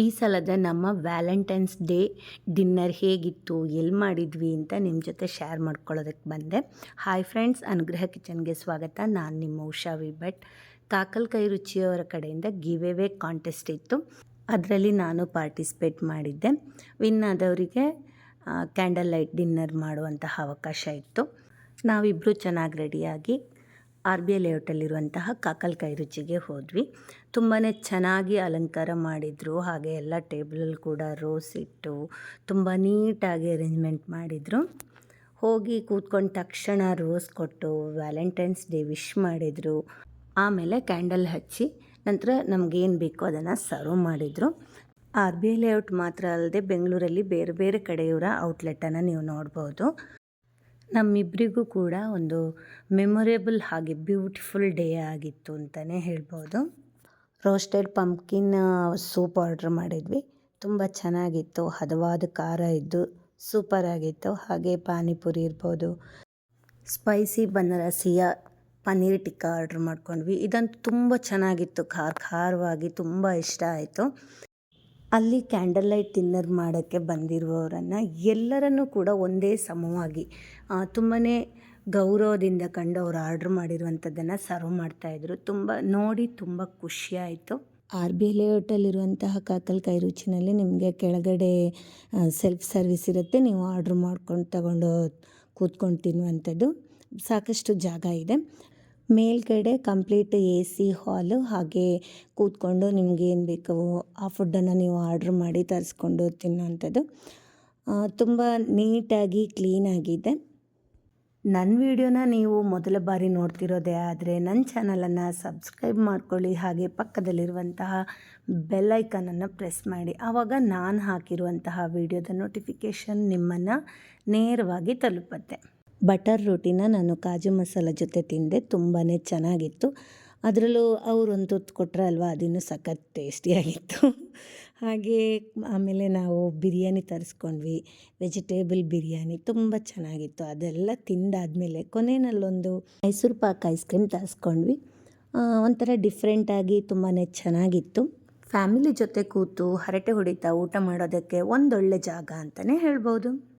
ಈ ಸಲದ ನಮ್ಮ ವ್ಯಾಲೆಂಟೈನ್ಸ್ ಡೇ ಡಿನ್ನರ್ ಹೇಗಿತ್ತು, ಎಲ್ಲಿ ಮಾಡಿದ್ವಿ ಅಂತ ನಿಮ್ಮ ಜೊತೆ ಶೇರ್ ಮಾಡ್ಕೊಳ್ಳೋದಕ್ಕೆ ಬಂದೆ. ಹಾಯ್ ಫ್ರೆಂಡ್ಸ್, ಅನುಗ್ರಹ ಕಿಚನ್ಗೆ ಸ್ವಾಗತ. ನಾನು ನಿಮ್ಮ ಉಷಾ ವಿ ಭಟ್. ಕಾಕಲ್ ಕೈ ರುಚಿಯವರ ಕಡೆಯಿಂದ ಗಿವ್ ಅವೇ ಕಾಂಟೆಸ್ಟ್ ಇತ್ತು. ಅದರಲ್ಲಿ ನಾನು ಪಾರ್ಟಿಸಿಪೇಟ್ ಮಾಡಿದ್ದೆ. ವಿನ್ ಆದವರಿಗೆ ಕ್ಯಾಂಡಲ್ ಲೈಟ್ ಡಿನ್ನರ್ ಮಾಡುವಂತಹ ಅವಕಾಶ ಇತ್ತು. ನಾವಿಬ್ಬರು ಚೆನ್ನಾಗಿ ರೆಡಿಯಾಗಿ RBI ಲೇಔಟಲ್ಲಿರುವಂತಹ ಕಾಕಲ್ ಕೈ ರುಚಿಗೆ ಹೋದ್ವಿ. ತುಂಬಾ ಚೆನ್ನಾಗಿ ಅಲಂಕಾರ ಮಾಡಿದರು. ಹಾಗೆ ಎಲ್ಲ ಟೇಬಲಲ್ಲಿ ಕೂಡ ರೋಸ್ ಇಟ್ಟು ತುಂಬ ನೀಟಾಗಿ ಅರೇಂಜ್ಮೆಂಟ್ ಮಾಡಿದರು. ಹೋಗಿ ಕೂತ್ಕೊಂಡ ತಕ್ಷಣ ರೋಸ್ ಕೊಟ್ಟು ವ್ಯಾಲೆಂಟೈನ್ಸ್ ಡೇ ವಿಶ್ ಮಾಡಿದರು. ಆಮೇಲೆ ಕ್ಯಾಂಡಲ್ ಹಚ್ಚಿ ನಂತರ ನಮಗೇನು ಬೇಕೋ ಅದನ್ನು ಸರ್ವ್ ಮಾಡಿದರು. RBI ಲೇಔಟ್ ಮಾತ್ರ ಅಲ್ಲದೆ ಬೆಂಗಳೂರಲ್ಲಿ ಬೇರೆ ಬೇರೆ ಕಡೆಯವರ ಔಟ್ಲೆಟನ್ನು ನೀವು ನೋಡ್ಬೋದು. ನಮ್ಮಿಬ್ಬರಿಗೂ ಕೂಡ ಒಂದು ಮೆಮೊರೇಬಲ್ ಹಾಗೆ ಬ್ಯೂಟಿಫುಲ್ ಡೇ ಆಗಿತ್ತು ಅಂತಲೇ ಹೇಳ್ಬೋದು. ರೋಸ್ಟೆಡ್ ಪಂಪ್ಕಿನ್ ಸೂಪ್ ಆರ್ಡ್ರ್ ಮಾಡಿದ್ವಿ. ತುಂಬ ಚೆನ್ನಾಗಿತ್ತು. ಹದವಾದ ಖಾರ ಇದ್ದು ಸೂಪರಾಗಿತ್ತು. ಹಾಗೆ ಪಾನಿಪುರಿ ಇರ್ಬೋದು, ಸ್ಪೈಸಿ ಬನಾರಸಿಯ ಪನ್ನೀರ್ ಟಿಕ್ಕಾ ಆರ್ಡ್ರ್ ಮಾಡ್ಕೊಂಡ್ವಿ. ಇದಂತೂ ತುಂಬ ಚೆನ್ನಾಗಿತ್ತು. ಖಾರವಾಗಿ ತುಂಬ ಇಷ್ಟ ಆಯಿತು. ಅಲ್ಲಿ ಕ್ಯಾಂಡಲ್ ಲೈಟ್ ಡಿನ್ನರ್ ಮಾಡೋಕ್ಕೆ ಬಂದಿರುವವರನ್ನು ಎಲ್ಲರನ್ನೂ ಕೂಡ ಒಂದೇ ಸಮವಾಗಿ ತುಂಬಾ ಗೌರವದಿಂದ ಕಂಡು ಅವರು ಆರ್ಡ್ರ್ ಮಾಡಿರುವಂಥದ್ದನ್ನು ಸರ್ವ್ ಮಾಡ್ತಾಯಿದ್ರು. ನೋಡಿ ತುಂಬ ಖುಷಿಯಾಯಿತು. RBI ಲೇಔಟಲ್ಲಿರುವಂತಹ ಕಾಕಲ್ ಕೈ ರುಚಿನಲ್ಲಿ ನಿಮಗೆ ಕೆಳಗಡೆ ಸೆಲ್ಫ್ ಸರ್ವಿಸ್ ಇರುತ್ತೆ. ನೀವು ಆರ್ಡ್ರ್ ಮಾಡ್ಕೊಂಡು ತಗೊಂಡು ಕೂತ್ಕೊಂಡು ತಿನ್ನುವಂಥದ್ದು. ಸಾಕಷ್ಟು ಜಾಗ ಇದೆ. ಮೇಲ್ಗಡೆ ಕಂಪ್ಲೀಟ್ AC ಹಾಲು. ಹಾಗೆ ಕೂತ್ಕೊಂಡು ನಿಮಗೇನು ಬೇಕೋ ಆ ಫುಡ್ಡನ್ನು ನೀವು ಆರ್ಡ್ರ್ ಮಾಡಿ ತರಿಸ್ಕೊಂಡು ತಿನ್ನೋವಂಥದ್ದು. ತುಂಬ ನೀಟಾಗಿ ಕ್ಲೀನಾಗಿದೆ. ನನ್ನ ವಿಡಿಯೋನ ನೀವು ಮೊದಲ ಬಾರಿ ನೋಡ್ತಿರೋದೇ ಆದರೆ ನನ್ನ ಚಾನಲನ್ನು ಸಬ್ಸ್ಕ್ರೈಬ್ ಮಾಡ್ಕೊಳ್ಳಿ. ಹಾಗೆ ಪಕ್ಕದಲ್ಲಿರುವಂತಹ ಬೆಲ್ ಐಕನನ್ನು ಪ್ರೆಸ್ ಮಾಡಿ. ಆವಾಗ ನಾನು ಹಾಕಿರುವಂತಹ ವಿಡಿಯೋದ ನೋಟಿಫಿಕೇಷನ್ ನಿಮ್ಮನ್ನು ನೇರವಾಗಿ ತಲುಪುತ್ತೆ. ಬಟರ್ ರೋಟಿನ ನಾನು ಕಾಜು ಮಸಾಲ ಜೊತೆ ತಿಂದೆ. ತುಂಬಾ ಚೆನ್ನಾಗಿತ್ತು. ಅದರಲ್ಲೂ ಒಂದು ತುತ್ತು ಕೊಟ್ಟರೆ ಅಲ್ವಾ, ಅದಿನ್ನೂ ಸಖತ್ ಟೇಸ್ಟಿಯಾಗಿತ್ತು. ಹಾಗೆ ಆಮೇಲೆ ನಾವು ಬಿರಿಯಾನಿ ತರಿಸ್ಕೊಂಡ್ವಿ. ವೆಜಿಟೇಬಲ್ ಬಿರಿಯಾನಿ ತುಂಬ ಚೆನ್ನಾಗಿತ್ತು. ಅದೆಲ್ಲ ತಿಂದಾದಮೇಲೆ ಕೊನೆಯಲ್ಲೊಂದು ಮೈಸೂರು ಪಾಕ್ ಐಸ್ ಕ್ರೀಮ್ ತರಿಸ್ಕೊಂಡ್ವಿ. ಒಂಥರ ಡಿಫ್ರೆಂಟಾಗಿ ತುಂಬಾ ಚೆನ್ನಾಗಿತ್ತು. ಫ್ಯಾಮಿಲಿ ಜೊತೆ ಕೂತು ಹರಟೆ ಹೊಡಿತಾ ಊಟ ಮಾಡೋದಕ್ಕೆ ಒಂದೊಳ್ಳೆ ಜಾಗ ಅಂತಲೇ ಹೇಳ್ಬೋದು.